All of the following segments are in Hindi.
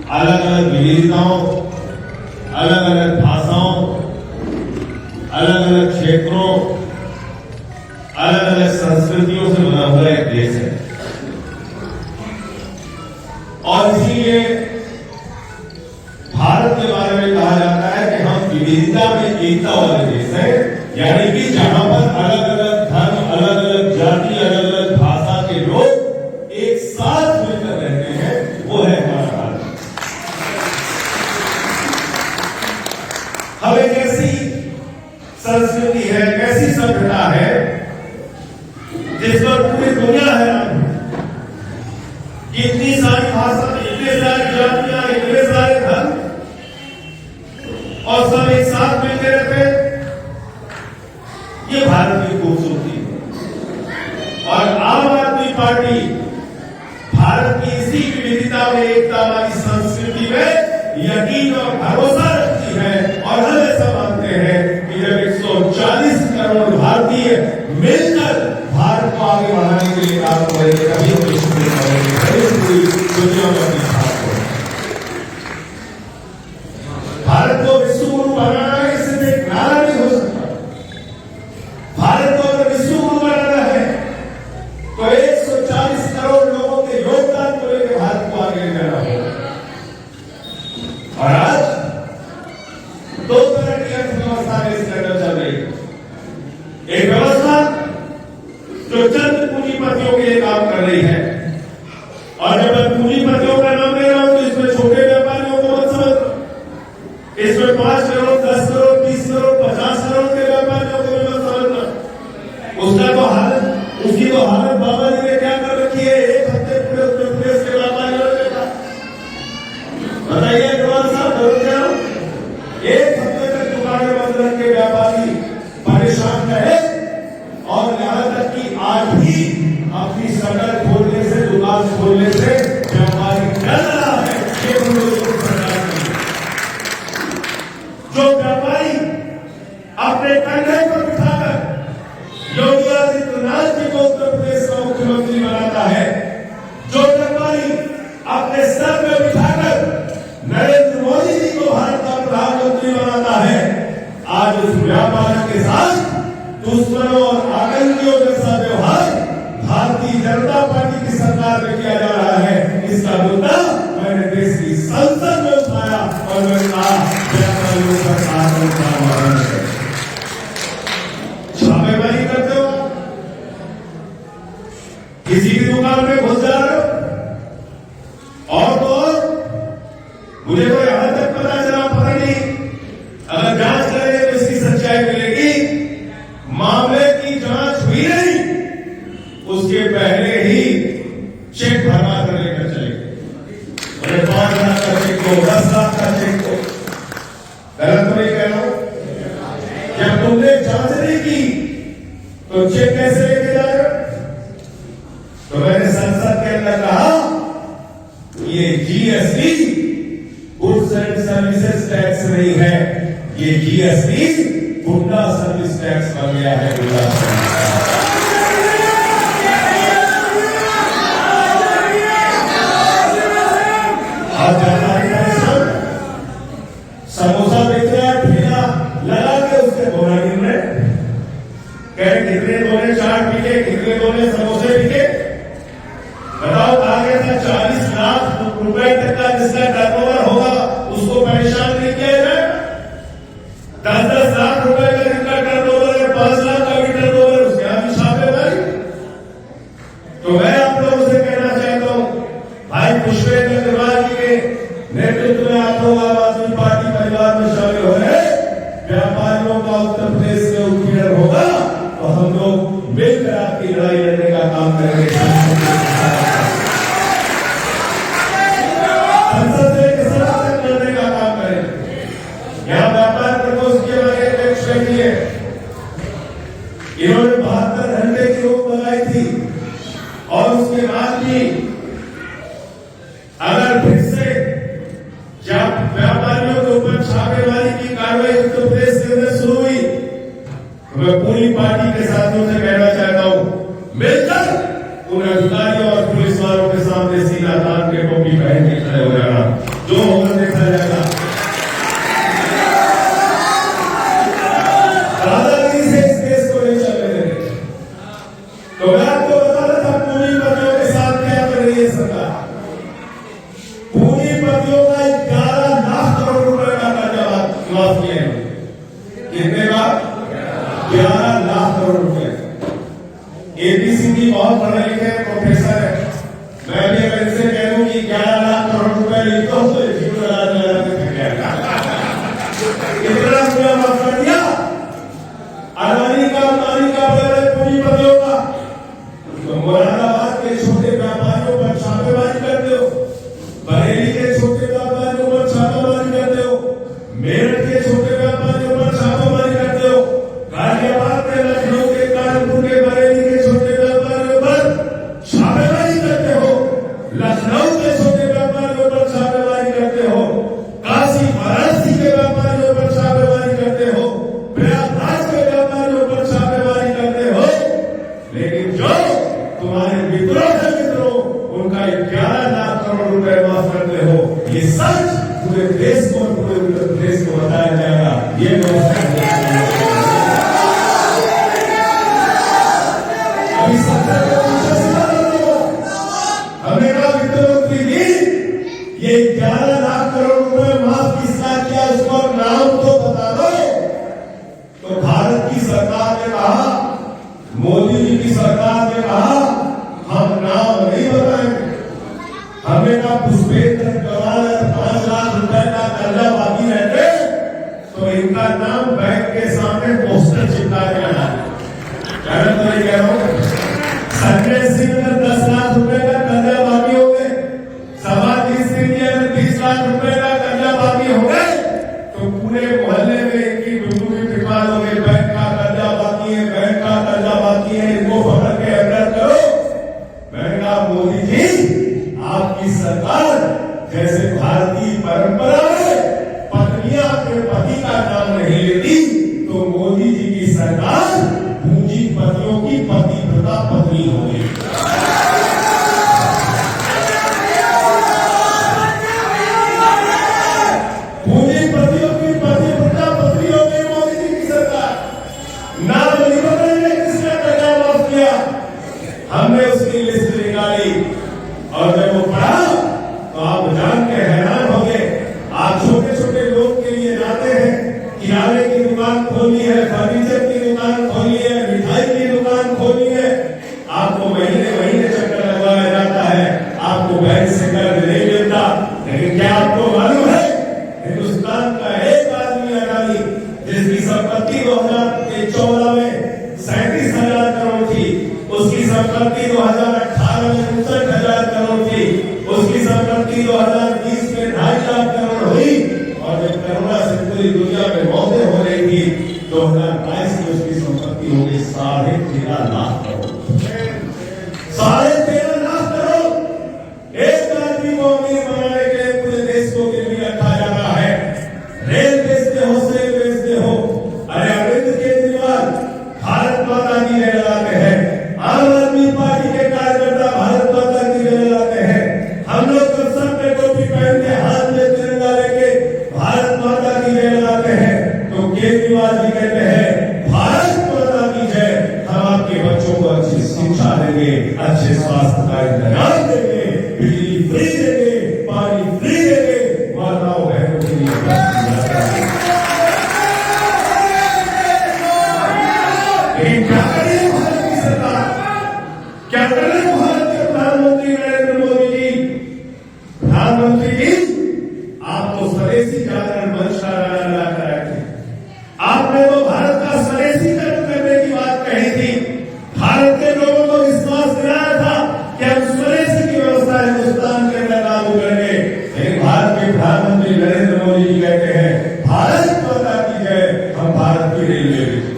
अलग अलग विविधताओं, अलग अलग भाषाओं, अलग अलग क्षेत्रों, अलग अलग संस्कृतियों से बना हुआ एक देश है। और इसीलिए भारत के बारे में कहा जाता है कि हम विविधता में एकता वाले देश है, यानी कि जहां पर अलग अलग धर्म, अलग अलग जाति, अलग अलग भाषा के लोग एक साथ मिलकर रहते हैं, वो है हमारा भारत। हम एक ऐसी संस्कृति है, ऐसी सभ्यता है जिस पर पूरी दुनिया है। इतनी सारी भाषा, इतने सारी जातियां, इतने सारे धर्म, और सब एक साथ मिलकर रहते हैं। ये भारत की खूबसूरती है। और आम आदमी पार्टी भारत की इसी विविधता में, एकता वाली संस्कृति में यकीन और भरोसा रखती है। और हम ऐसा मानते हैं कि जब 140 करोड़ भारतीय मिलकर भारत को आगे बढ़ाने के लिए काम करेंगे, तभी हम विश्व में करेंगे, तभी पूरी दुनिया में अपनी छाप होगी। भारत को विश्व गुरु बनाना है, इससे एक नारा नहीं हो सकता। भारत को अगर विश्व गुरु बनाना है तो 140 करोड़ लोगों के योगदान को लेकर भारत को आगे ले जाना होगा। और आज दो तरह की अर्थव्यवस्था इस अंदर चल रही है। एक व्यवस्था जो चंद पूंजीपतियों के लिए काम कर रही है, और जब मैं पूंजीपतियों का नाम ले रहा हूं तो इसमें छोटे व्यापारियों को मत समझ, इसमें 5 करोड़, 10 करोड़, 20 करोड़, 50 करोड़ के व्यापारियों को भी मत समझना। उसका तो हालत, उसकी तो हालत बाबा जी ने क्या कर रखी है। एक हफ्ते पूरे उत्तर प्रदेश के व्यापारियों ने देखा। बताइए अग्रवाल साहब, जरूर क्या हो? एक हफ्ते तक दुकानें बंद रख के व्यापारी परेशान रहे, और यहां तक कि आज भी अपनी शटर खोलने से, दुकान खोलने से व्यापारी डर रहा है। ये सरकार नहीं, जो व्यापारी अपने कंधे पर बिठाकर योगी आदित्यनाथ जी को उत्तर प्रदेश का मुख्यमंत्री बनाता है, जो व्यापारी अपने सर में बिठाकर नरेंद्र मोदी जी को भारत का प्रधानमंत्री बनाता है, आज उस व्यापारी के साथ दुश्मनों और आतंकियों जैसा व्यवहार भारतीय जनता पार्टी की सरकार में किया जा रहा है। इसका मुद्दा मैंने देश की संसद में उठाया और मैंने कहा व्यापारियों पर कानून का पालन है। छापेमारी करते हो, किसी की दुकान में घुस जा रहे हो, और तो और मुझे तो यहां तक पता चला, पता नहीं अगर जांच करेंगे तो इसकी सच्चाई मिलेगी, मामले की जांच हुई नहीं, उसके पहले ही चेक भरवा कर लेकर चले गए। 5 लाख का चेक को, 10 लाख का चेक को, गलत तो नहीं कह रहा हूं? जब तुमने जांच नहीं की तो चेक कैसे लेके जा रहे हो? तो मैंने संसद के अंदर कहा ये GST goods and services tax नहीं है, ये जीएसटी गुंडा सर्विस टैक्स बन गया है। गुंडा समोसा बेच रहा है, ठेला लगा के उसके बोला गिन रहे, कह कितने दोने चाट बिके, कितने दोने समोसे बिके। बताओ कहा गया था 40 लाख रुपए तक का जिसका टर्नओवर होगा उसको परेशान नहीं किया जाए। 10-10 लाख रुपए का जिनका टर्नओवर है, 5 लाख का भी टर्नओवर, उसके यहां भी छापेमारी। तो मैं आप लोगों से कहना चाहता हूं, भाई पुष्पेंद्र अग्रवाल जी के नेतृत्व में आप लोग आम आदमी पार्टी परिवार में शामिल हो रहे, व्यापारियों का उत्तर प्रदेश में उत्पीड़न होगा तो हम लोग मिलकर आपकी लड़ाई लड़ने का काम करेंगे। संसद से किसान लड़ने का काम करेंगे। यहां व्यापार प्रकोष्ठ के हमारे अध्यक्ष बैठी है, इन्होंने 72 घंटे की रोक लगाई थी, और उसके बाद भी अगर फिर से जब व्यापारियों के ऊपर छापेमारी की कार्रवाई उत्तर प्रदेश के अंदर शुरू हुई तो मैं पूरी पार्टी के साथियों से कहना चाहता हूं, मिलकर उन अधिकारियों और पुलिस वालों के सामने सीना तान के टोपी पहन के खड़े हो जाना। जो पूंजीपतियों का 11 लाख करोड़ रुपए का कर्जा माफ किया है। कितने का? 11 लाख करोड़ रुपए। एबीसीडी बहुत पढ़े लिखे प्रोफेसर है, मैं भी अगर इनसे कह दूं कि 11 लाख करोड़ रुपए लिखो तो जीवन कितना रुपया माफ कर दिया? अदानी का बड़े पूंजीपतियों का। तो मुरादाबाद के छोटे व्यापारियों पर छापेमारी करते हो, बरेली के छोटे व्यापारियों पर छापेमारी करते हो, मेरठ के छोटे व्यापारियों पर छापेमारी करते हो, गाजियाबाद के, लखनऊ के, कानपुर के, बरेली के छोटे व्यापारियों पर छापेमारी करते हो, लखनऊ के छोटे व्यापारियों पर छापेमारी करते हो, काशी वाराणसी के व्यापारियों पर छापेमारी करते हो, प्रयागराज के व्यापारियों पर छापेमारी करते हो, लेकिन जो तुम्हारे मित्रों है उनका 11 लाख करोड़ रुपए माफ करते हो। ये सच पूरे देश को, पूरे उत्तर प्रदेश को बताया जाएगा। ये अभी हमने कहा वित्त मंत्री जी ये 11 लाख करोड़ रुपए माफ किसका किया, उसको नाम तो बता दो। तो भारत की सरकार ने कहा, मोदी जी की सरकार ने कहा हम नाम नहीं बताएंगे। हमने कहा पुष्पेंद्र गवाल 5 लाख रुपए का कर्जा बाकी रहते तो इनका नाम बैंक के सामने पोस्टर चिपका देना। गलत नहीं कह रहा हूं। संजय सिंह ने 10 लाख रुपए का कर्जा बाकी हो गए, समाधि सिंह ने 30 लाख रुपए का कर्जा बाकी हो गए, तो पूरे मोहल्ले में इनकी डुबडुबी पिटवा दोगे, बैंक का कर्जा बाकी है, बैंक का कर्जा बाकी है, इनको पकड़ के अंदर करो। मैंने कहा मोदी जी आपकी सरकार, जैसे भारतीय परंपरा में पत्नियां अपने पति का नाम नहीं लेती, तो मोदी जी की सरकार पूंजीपतियों की पतिव्रता पत्नी होगी। पूंजीपतियों की पतिव्रता पत्नी होगी मोदी जी की सरकार। नाम नहीं बताएंगे किसने कर्जा माफ किया। हमने उसकी लिस्ट निकाली और जब वो पढ़ा तो आप जान के हैरान हो गए। आप छोटे छोटे लोग के लिए जाते हैं, किराने की दुकान खोली है, फर्नीचर की दुकान खोली है, मिठाई की दुकान खोली है, आपको महीने महीने चक्कर लगवाया जाता है, आपको बैंक से कर्ज नहीं मिलता। लेकिन क्या आपको मालूम है हिंदुस्तान का एक आदमी अडानी जिसकी संपत्ति 2014 में 37,000 करोड़ थी, उसकी संपत्ति 2018 में 59,000 करोड़ थी, उसकी संपत्ति 2020 में 2.5 लाख करोड़ हुई, और जब कोरोना से पूरी दुनिया में मौतें हो रही थी 2022 में उसकी संपत्ति हो गई 13.5 लाख करोड़। 13.5 लाख करोड़ एक आदमी को अमीर बनाने के लिए पूरे देश को गिरवी रखा जा रहा है। रेल बेचते हो, सेल बेचते हो। अरे अरविंद केजरीवाल भारत माता की जय लगाते हैं, आम आदमी पार्टी के कार्यकर्ता भारत माता की जय लगाते हैं, हम लोग जब सर पे टोपी पहन के हाथ में तिरंगा लेके भारत माता की जय लगाते हैं, तो केजरीवाल जी कहते हैं भारत माता की जय, हम आपके बच्चों को अच्छी शिक्षा देंगे, अच्छे स्वास्थ्य का इंतजाम देंगे, बिजली फ्री देंगे, पानी फ्री देंगे, माताओं बहनों के लिए। लेकिन क्या करें भारत की सरकार, क्या करें भारत के प्रधानमंत्री नरेंद्र मोदी जी? प्रधानमंत्री जी आप तो स्वदेशी जागरण मंच का नारा लगाकर आए थे। आपने तो भारत का स्वदेशीकरण करने की बात कही थी, भारत के लोगों को विश्वास दिलाया था कि हम स्वदेशी की व्यवस्था हिंदुस्तान के अंदर लागू करेंगे। लेकिन भारत के प्रधानमंत्री नरेंद्र मोदी जी कहते हैं भारत माता की जय, हम भारत की रेलवे बेचेंगे,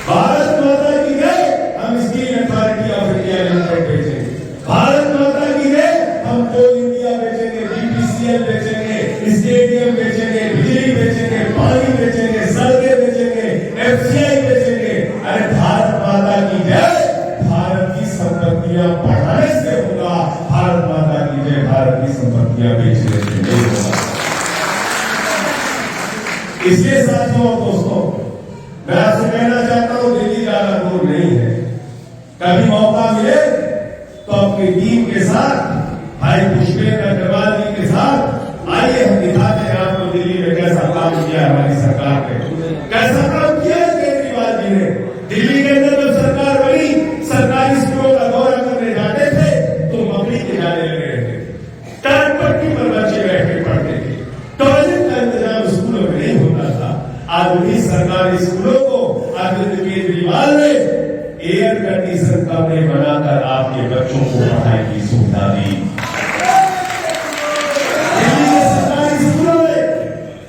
भारत माता की जय, हम steel authority of India limited बेचेंगे, भारत माता की जय, हम कोल इंडिया बेचेंगे, बीपीसीएल बेचेंगे, स्टेडियम बेचेंगे, बिजली बेचेंगे, पानी बेचेंगे, सड़कें बेचेंगे, एफसीआई बेचेंगे। अरे भारत माता की जय, भारत की संपत्तियां बढ़ाने से होगा, भारत माता की जय, भारत की संपत्तियां बेचने से नहीं होगा। इसलिए साथियों और दोस्तों, मैं आपसे कहना चाहता हूं दिल्ली जाना दूर नहीं है। कभी मौका मिले तो अपनी टीम के साथ भाई पुष्पेंद्र अग्रवाल जी के साथ आइए हम दिखाते हैं आपको दिल्ली में कैसा काम किया हमारी सरकार ने, कैसा काम किया केजरीवाल जी ने। दिल्ली के अंदर जब सरकार बनी, सरकारी स्कूलों का दौरा करने जाते थे तो मकड़ी के जाने लगे रहते थे, टाटपट्टी पर बच्चे बैठ के पढ़ते थे, टॉयलेट का इंतजाम स्कूलों में नहीं होता था। आज उन्हीं सरकारी स्कूलों को अरविंद केजरीवाल ने एयर कंडीशन कमरे बनाकर आपके बच्चों को पढ़ाई की सुविधा दी। दिल्ली के सरकारी स्कूलों में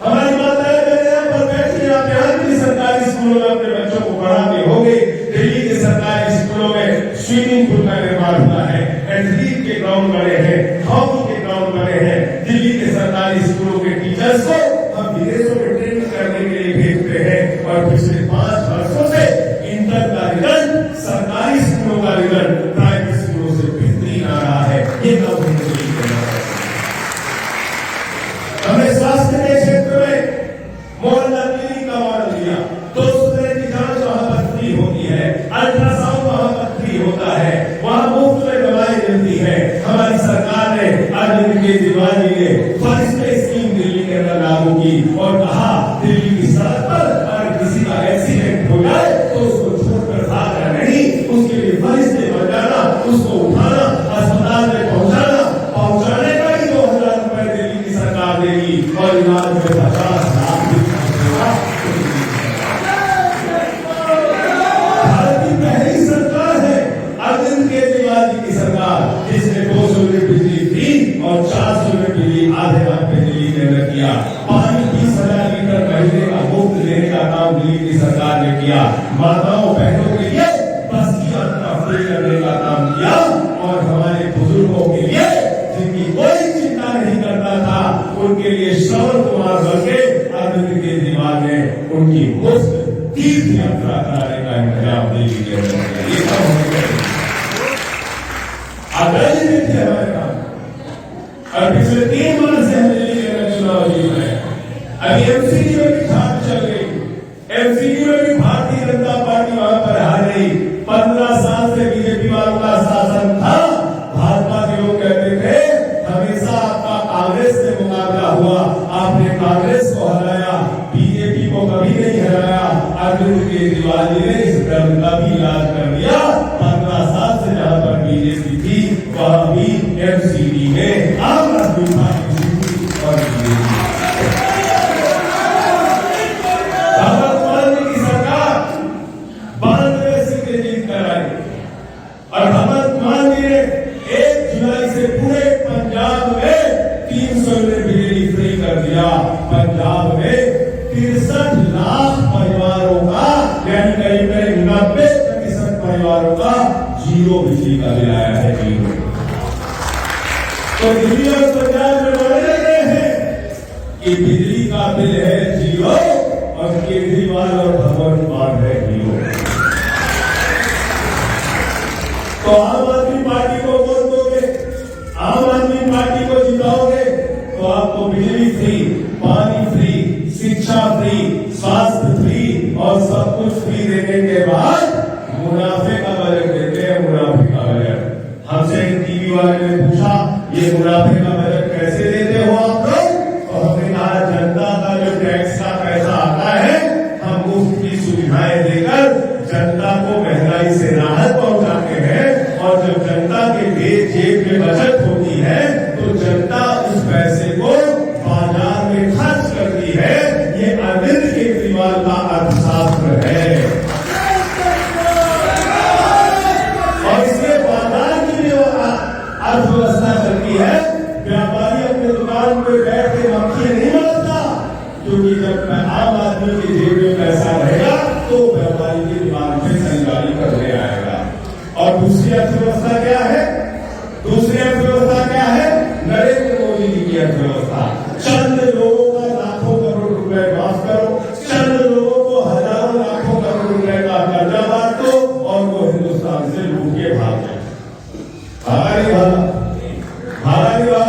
हमारी माताएं बहनें यहाँ पर बैठी, आप यहाँ भी सरकारी स्कूलों में अपने बच्चों को पढ़ाते होंगे। दिल्ली के सरकारी स्कूलों में स्विमिंग पूल का निर्माण हुआ है, एथलीट के ग्राउंड बने हैं, हॉकी के ग्राउंड बने हैं। दिल्ली के सरकारी स्कूलों के टीचर्स को हम विदेशों में ट्रेनिंग करने के लिए भेजते हैं और पिछले 5 वर्षों से इंटर का रिजल्ट सरकारी स्कूलों का रिजल्ट प्राइवेट स्कूलों से बेहतरीन आ रहा है। ये काम हमने स्वास्थ्य के क्षेत्र में मोहल्ला क्लिनिक का मॉडल दिया। 200 तरह की जांच वहां पर फ्री होती है, अल्ट्रासाउंड वहां पर फ्री होता है, वहां मुफ्त में दवाएं मिलती है। हमारी सरकार ने अरविंद केजरीवाल जी ने फर्स्ट स्कीम दिल्ली के अंदर लागू की और कहा दिल्ली की सड़क पर अगर किसी का एक्सीडेंट हो जाए तो उसको छोड़कर भागना नहीं, उसके लिए फरिश्ते बजाना, उसको उठाना, अस्पताल में पहुंचाने का ही 2000 रुपए दिल्ली की सरकार देगी और इलाज में 50 लाख भी खर्चेगा। भारत की पहली सरकार है अरविंद केजरीवाल जी की सरकार, जिसने 200 यूनिट बिजली फ्री और 400 यूनिट बिजली आधे दाम पे दिल्ली के अंदर किया। पानी 20,000 लीटर महीने का मुफ्त देने का काम दिल्ली की सरकार ने किया। माताओं बहनों के लिए बस की यात्रा फ्री करने का काम किया और हमारे बुजुर्गों के लिए जिनकी कोई चिंता नहीं करता था उनके लिए श्रवण कुमार बल्कि अरविंद केजरीवाल ने उनकी मुफ्त तीर्थ यात्रा कराने का इंतजाम दिल्ली के अंदर किया। ये सब होने आग्रही नहीं थे हमारे काम और पिछले 3 वर्ष से हम दिल्ली के अंदर चुनाव जीत रहे हैं। अभी एमसीडी में भी छाप चल गई, एमसीडी में भी भारतीय जनता पार्टी वहां पर हार गई। 15 साल से बीजेपी वालों का शासन था। भाजपा के लोग कहते थे हमेशा आपका कांग्रेस से मुकाबला हुआ, आपने कांग्रेस को हराया, बीजेपी को कभी नहीं हराया। अरविंद केजरीवाल जी ने इस दर्द का भी इलाज कर दिया। 15 साल से जहां पर बीजेपी थी वहां भी एमसीडी में आम आदमी पार्टी और बीजेपी। भगवत की सरकार 92 सीटें जीत कर आई और भगवत मान जी ने 1 जुलाई से पूरे पंजाब में 300 यूनिट बिजली फ्री कर दिया। पंजाब में 63 लाख परिवारों का यानी करीब 90% परिवारों का जीरो बिजली का बिल आया है। जीरो। तो दिल्ली और पंजाब में बोले रहे हैं कि बिजली का बिल है जीरो और केजरीवाल और भगवंत मान है जीरो। तो आम आदमी पार्टी को वोट दोगे, आम आदमी पार्टी को जिताओगे तो आपको बिजली फ्री, पानी फ्री, शिक्षा फ्री, स्वास्थ्य फ्री और सब कुछ फ्री देने के बाद मुनाफे का बजट देते हैं। मुनाफे का बजट हमसे टीवी वाले ने पूछा ये मुनाफे का बजट कैसे देते हो आप लोग, तो हमने कहा जनता का जो टैक्स का पैसा आता है हम मुफ्त की सुविधाएं देकर जनता को महंगाई से राहत पहुंचाते हैं और जब जनता के जेब में बचत होती है तो जनता उस पैसे को बाजार में खर्च करती है। ये अरविंद केजरीवाल का अर्थशास्त्र है और इसलिए बाजार की जो अर्थव्यवस्था चलती है, व्यापारी अपने दुकान पे बैठ के मक्खियां नहीं मारता, क्योंकि जब आम आदमी की जेब में पैसा रहेगा तो व्यापारी की दुकान पे खरीदारी करने आएगा। और दूसरी अर्थव्यवस्था क्या है? दूसरी अर्थव्यवस्था क्या है? नरेंद्र मोदी जी की अर्थव्यवस्था। चंद लोगों का लाखों करोड़ रुपए माफ करो, चंद लोगों को हजारों लाखों करोड़ रुपए का कर्जा बांटो और वो हिंदुस्तान से लूट के भाग जाए। हमारी भागा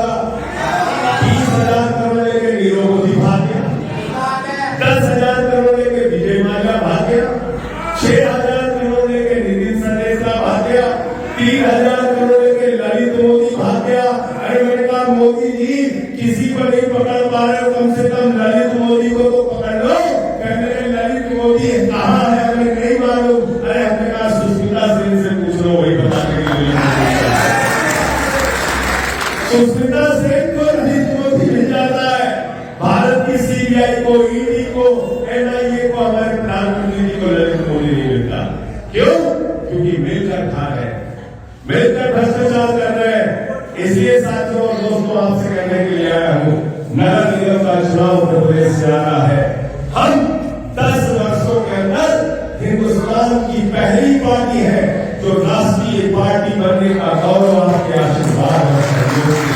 20,000 करोड़ लेके नीरव मोदी भाग गया, 10,000 करोड़ लेके विजय माल्या भाग गया, 6,000 करोड़ लेके नितिन सनेसा भाग गया, 3,000 करोड़ लेके ललित मोदी भाग गया। अरे मैंने कहा मोदी जी किसी को नहीं पकड़ पा रहे हो, कम से कम ललित मोदी को तो पकड़ लो। कहने लगे ललित मोदी कहाँ है, हमें नहीं मालूम। अरे हमने कहा सुष्मिता सेन से पूछ लो, वही बता देंगे। सुष्मिता सेन को ललित मोदी मिल जाता है, भारत की सीबीआई को, ईडी को, एनआईए को हमारे प्रधानमंत्री जी को ललित मोदी नहीं मिलता। क्यों? क्योंकि मिलकर खा रहे, मिलकर भ्रष्टाचार कर रहे हैं। इसलिए साथियों और दोस्तों आपसे कहने के लिए आया हूं, नगर निगम का चुनाव उत्तर प्रदेश से आ रहा है। हम 10 वर्षों के अंदर हिंदुस्तान की पहली पार्टी है जो राष्ट्रीय पार्टी बनने का गौरव आपके आशीर्वाद और सहयोग से।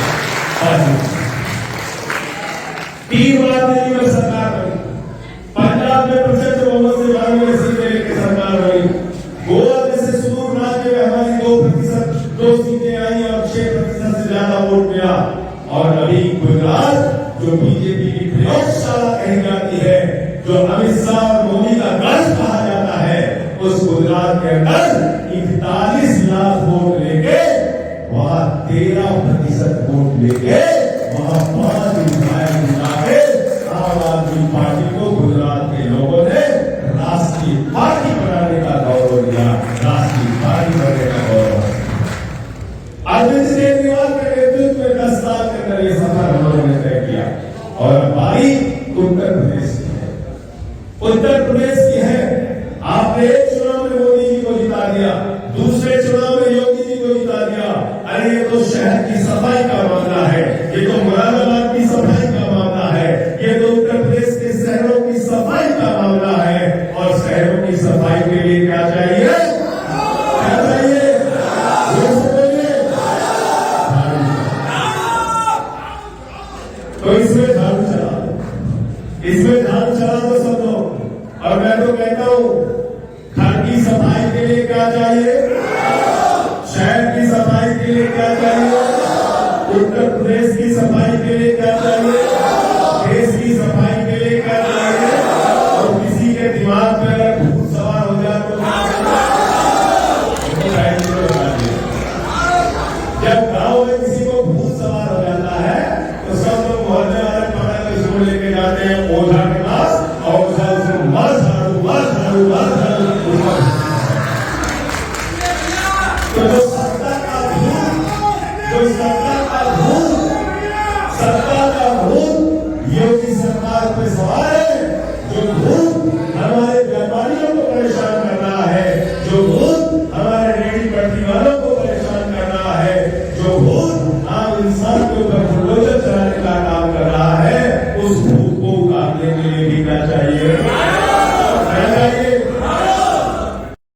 3 बार दिल्ली में सरकार बनी, पंजाब में प्रचंड बहुमत से 92 सीटें लेकर सरकार बनी, गोवा जैसे सुदूर राज्य में हमारी 2 सीटें आई और 6% से ज्यादा वोट मिला। और अभी गुजरात जो बीजेपी की प्रयोगशाला कही जाती है, जो अमित शाह और मोदी का गढ़ कहा जाता है, उस गुजरात के अंदर 41 लाख वोट लेके वहां 13% वोट लेके वहां 5 विधायक जिताके आम आदमी पार्टी को गुजरात के लोगों ने राष्ट्रीय पार्टी बनाने का गौरव दिया, राष्ट्रीय पार्टी बनने का गौरव। अरविंद केजरीवाल के नेतृत्व में 10 साल के अंदर ये सफर हम लोगों ने तय किया। और बारी उत्तर प्रदेश की है, उत्तर प्रदेश की है। आपने एक चुनाव में मोदी जी को जिता दिया, दूसरे चुनाव में योगी जी को जिता दिया। अरे ये तो शहर की सफाई का मामला है, ये तो मुरादाबाद की सफाई का मामला है, ये तो उत्तर प्रदेश के शहरों की सफाई का मामला है। और शहरों की सफाई के लिए क्या चाहिए? क्या चाहिए? तो इसमें झाड़ू चला दो, इसमें झाड़ू चला दो सब लोग। और मैं तो कहता हूं, घर की सफाई के लिए क्या चाहिए? शहर की सफाई के लिए क्या चाहिए? उत्तर प्रदेश की सफाई के लिए क्या चाहिए? देश की सफाई के लिए क्या चाहिए? और किसी के दिमाग में अगर भूत सवार हो जाए तो जब गांव में किसी को भूत सवार हो जाता है तो सब लोग मोहल्ले वाले पकड़ के इसको लेके जाते हैं ओझा के पास, और ओझा उसे मार झाड़ू मार झाड़ू मार झाड़ू। तो जो सत्ता का भूत, जो सत्ता का भूत, सत्ता का भूत योगी सरकार पे सवार है, जो भूत हमारे